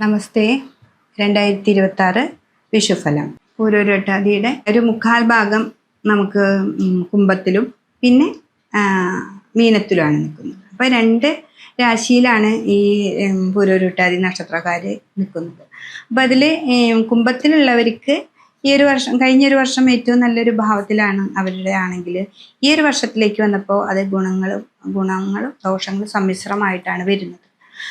നമസ്തേ. 2026 വിഷുഫലം. പൂരോരുട്ടാതിയുടെ ഒരു മുക്കാൽ ഭാഗം നമുക്ക് കുംഭത്തിലും പിന്നെ മീനത്തിലുമാണ് നിൽക്കുന്നത്. അപ്പോൾ 2 രാശിയിലാണ് ഈ പൂരോരുട്ടാതി നക്ഷത്രക്കാർ നിൽക്കുന്നത്. അപ്പോൾ അതിൽ കുംഭത്തിലുള്ളവർക്ക് ഈ ഒരു വർഷം, കഴിഞ്ഞൊരു വർഷം ഏറ്റവും നല്ലൊരു ഭാവത്തിലാണ് അവരുടെ ആണെങ്കിൽ, ഈ ഒരു വർഷത്തിലേക്ക് വന്നപ്പോൾ അത് ഗുണങ്ങളും ദോഷങ്ങളും സമ്മിശ്രമായിട്ടാണ് വരുന്നത്.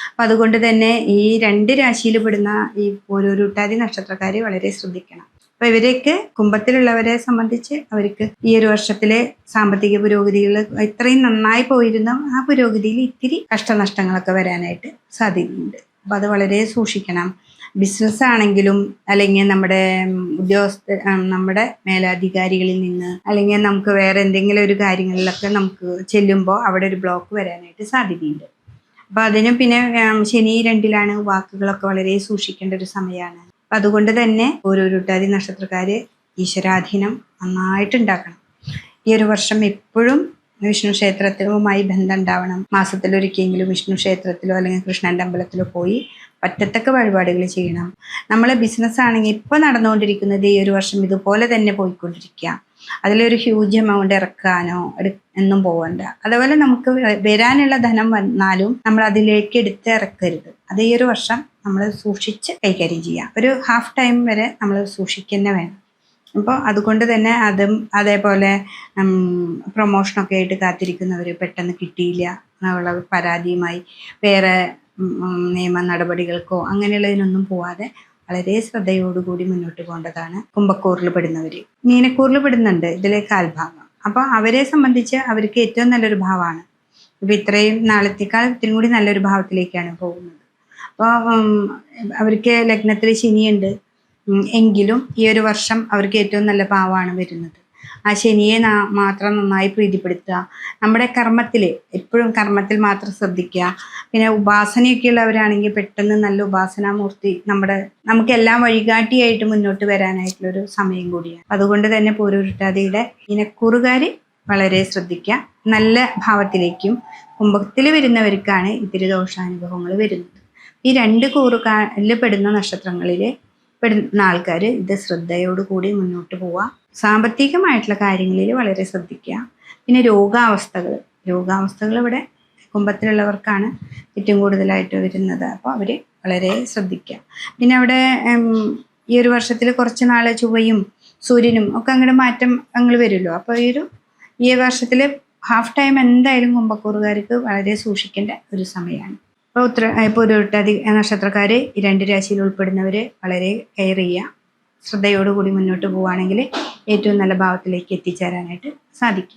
അപ്പം അതുകൊണ്ട് തന്നെ ഈ 2 രാശിയിൽ പെടുന്ന ഈ പൂരോരുട്ടാതി നക്ഷത്രക്കാർ വളരെ ശ്രദ്ധിക്കണം. അപ്പോൾ ഇവരൊക്കെ കുംഭത്തിലുള്ളവരെ സംബന്ധിച്ച് അവർക്ക് ഈ ഒരു വർഷത്തിലെ സാമ്പത്തിക പുരോഗതികൾ ഇത്രയും നന്നായി പോയിരുന്ന ആ പുരോഗതിയിൽ ഇത്തിരി കഷ്ടനഷ്ടങ്ങളൊക്കെ വരാനായിട്ട് സാധ്യതയുണ്ട്. അപ്പോൾ അത് വളരെ സൂക്ഷിക്കണം. ബിസിനസ് ആണെങ്കിലും അല്ലെങ്കിൽ നമ്മുടെ മേലധികാരികളിൽ നിന്ന് അല്ലെങ്കിൽ നമുക്ക് വേറെ എന്തെങ്കിലും ഒരു കാര്യങ്ങളിലൊക്കെ നമുക്ക് ചെല്ലുമ്പോൾ അവിടെ ഒരു ബ്ലോക്ക് വരാനായിട്ട് സാധ്യതയുണ്ട്. അപ്പോൾ അതിനും പിന്നെ ശനി 2-ലാണ്, വാക്കുകളൊക്കെ വളരെ സൂക്ഷിക്കേണ്ട ഒരു സമയമാണ്. അപ്പം അതുകൊണ്ട് തന്നെ പൂരോരുട്ടാതി നക്ഷത്രക്കാർ ഈശ്വരാധീനം നന്നായിട്ടുണ്ടാക്കണം. ഈ ഒരു വർഷം എപ്പോഴും വിഷ്ണു ക്ഷേത്രത്തിലുമായി ബന്ധം ഉണ്ടാവണം. മാസത്തിലൊരിക്കലെങ്കിലും വിഷ്ണു ക്ഷേത്രത്തിലോ അല്ലെങ്കിൽ കൃഷ്ണൻ്റെ അമ്പലത്തിലോ പോയി പറ്റത്തക്ക വഴിപാടുകൾ ചെയ്യണം. നമ്മളെ ബിസിനസ് ആണെങ്കിൽ ഇപ്പോൾ നടന്നുകൊണ്ടിരിക്കുന്നത് ഈ ഒരു വർഷം ഇതുപോലെ തന്നെ പോയിക്കൊണ്ടിരിക്കുക. അതിലൊരു ഹ്യൂജ് എമൗണ്ട് ഇറക്കാനോ എന്നും പോകണ്ട. അതുപോലെ നമുക്ക് വരാനുള്ള ധനം വന്നാലും നമ്മൾ അതിലേക്ക് എടുത്ത് ഇറക്കരുത്. അത് ഈ ഒരു വർഷം നമ്മൾ സൂക്ഷിച്ച് കൈകാര്യം ചെയ്യാം. ഒരു ഹാഫ് ടൈം വരെ നമ്മൾ സൂക്ഷിക്കുക വേണം. അപ്പോൾ അതുകൊണ്ട് തന്നെ അതും അതേപോലെ പ്രൊമോഷനൊക്കെ ആയിട്ട് കാത്തിരിക്കുന്നവർ പെട്ടെന്ന് കിട്ടിയില്ല എന്നുള്ള പരാതിയുമായി വേറെ നിയമ നടപടികൾക്കോ അങ്ങനെയുള്ളതിനൊന്നും പോവാതെ വളരെ ശ്രദ്ധയോടുകൂടി മുന്നോട്ട് പോകേണ്ടതാണ്. കുംഭക്കൂറിൽ പെടുന്നവർ, മീനക്കൂറിൽ പെടുന്നുണ്ട് ഇതിലെ കാൽഭാഗം. അപ്പോൾ അവരെ സംബന്ധിച്ച് അവർക്ക് ഏറ്റവും നല്ലൊരു ഭാവമാണ്. ഇപ്പം ഇത്രയും നാളത്തേക്കാൾ ഇത്തിരി കൂടി നല്ലൊരു ഭാവത്തിലേക്കാണ് പോകുന്നത്. അപ്പോൾ അവർക്ക് ലഗ്നത്തിൽ ശനിയുണ്ട് എങ്കിലും ഈ ഒരു വർഷം അവർക്ക് ഏറ്റവും നല്ല ഭാവമാണ് വരുന്നത്. ആ ശനിയെ മാത്രം നന്നായി പ്രീതിപ്പെടുത്തുക. നമ്മുടെ കർമ്മത്തിൽ എപ്പോഴും കർമ്മത്തിൽ മാത്രം ശ്രദ്ധിക്കുക. പിന്നെ ഉപാസനയൊക്കെ ഉള്ളവരാണെങ്കിൽ പെട്ടെന്ന് നല്ല ഉപാസനാമൂർത്തി നമുക്കെല്ലാം വഴികാട്ടിയായിട്ട് മുന്നോട്ട് വരാനായിട്ടുള്ളൊരു സമയം കൂടിയാണ്. അതുകൊണ്ട് തന്നെ പൂരോരുട്ടാതിയുടെ ഇനക്കൂറുകാർ വളരെ ശ്രദ്ധിക്കുക. നല്ല ഭാവത്തിലേക്കും കുംഭത്തിൽ വരുന്നവർക്കാണ് ഇത്തിരി ദോഷാനുഭവങ്ങൾ വരുന്നത്. ഈ 2 കൂറുകാരിൽ പെടുന്ന നക്ഷത്രങ്ങളിൽ പെടുന്ന ആൾക്കാർ ഇത് ശ്രദ്ധയോടുകൂടി മുന്നോട്ട് പോവുക. സാമ്പത്തികമായിട്ടുള്ള കാര്യങ്ങളിൽ വളരെ ശ്രദ്ധിക്കുക. പിന്നെ രോഗാവസ്ഥകൾ ഇവിടെ കുംഭത്തിലുള്ളവർക്കാണ് ഏറ്റവും കൂടുതലായിട്ട് വരുന്നത്. അപ്പോൾ അവർ വളരെ ശ്രദ്ധിക്കുക. പിന്നെ അവിടെ ഈ ഒരു വർഷത്തിൽ കുറച്ച് നാൾ ചൊവ്വയും സൂര്യനും ഒക്കെ അങ്ങോട്ട് മാറ്റം വരുമല്ലോ. അപ്പോൾ ഈ വർഷത്തിൽ ഹാഫ് ടൈം എന്തായാലും കുംഭക്കൂറുകാർക്ക് വളരെ സൂക്ഷിക്കേണ്ട ഒരു സമയമാണ്. അപ്പോൾ പൂരോരുട്ടാതി നക്ഷത്രക്കാർ ഈ 2 രാശിയിൽ ഉൾപ്പെടുന്നവർ വളരെ കെയർ ചെയ്യുക. ശ്രദ്ധയോടുകൂടി മുന്നോട്ട് പോവുകയാണെങ്കിൽ ഏറ്റവും നല്ല ഭാവത്തിലേക്ക് എത്തിച്ചേരാനായിട്ട് സാധിക്കും.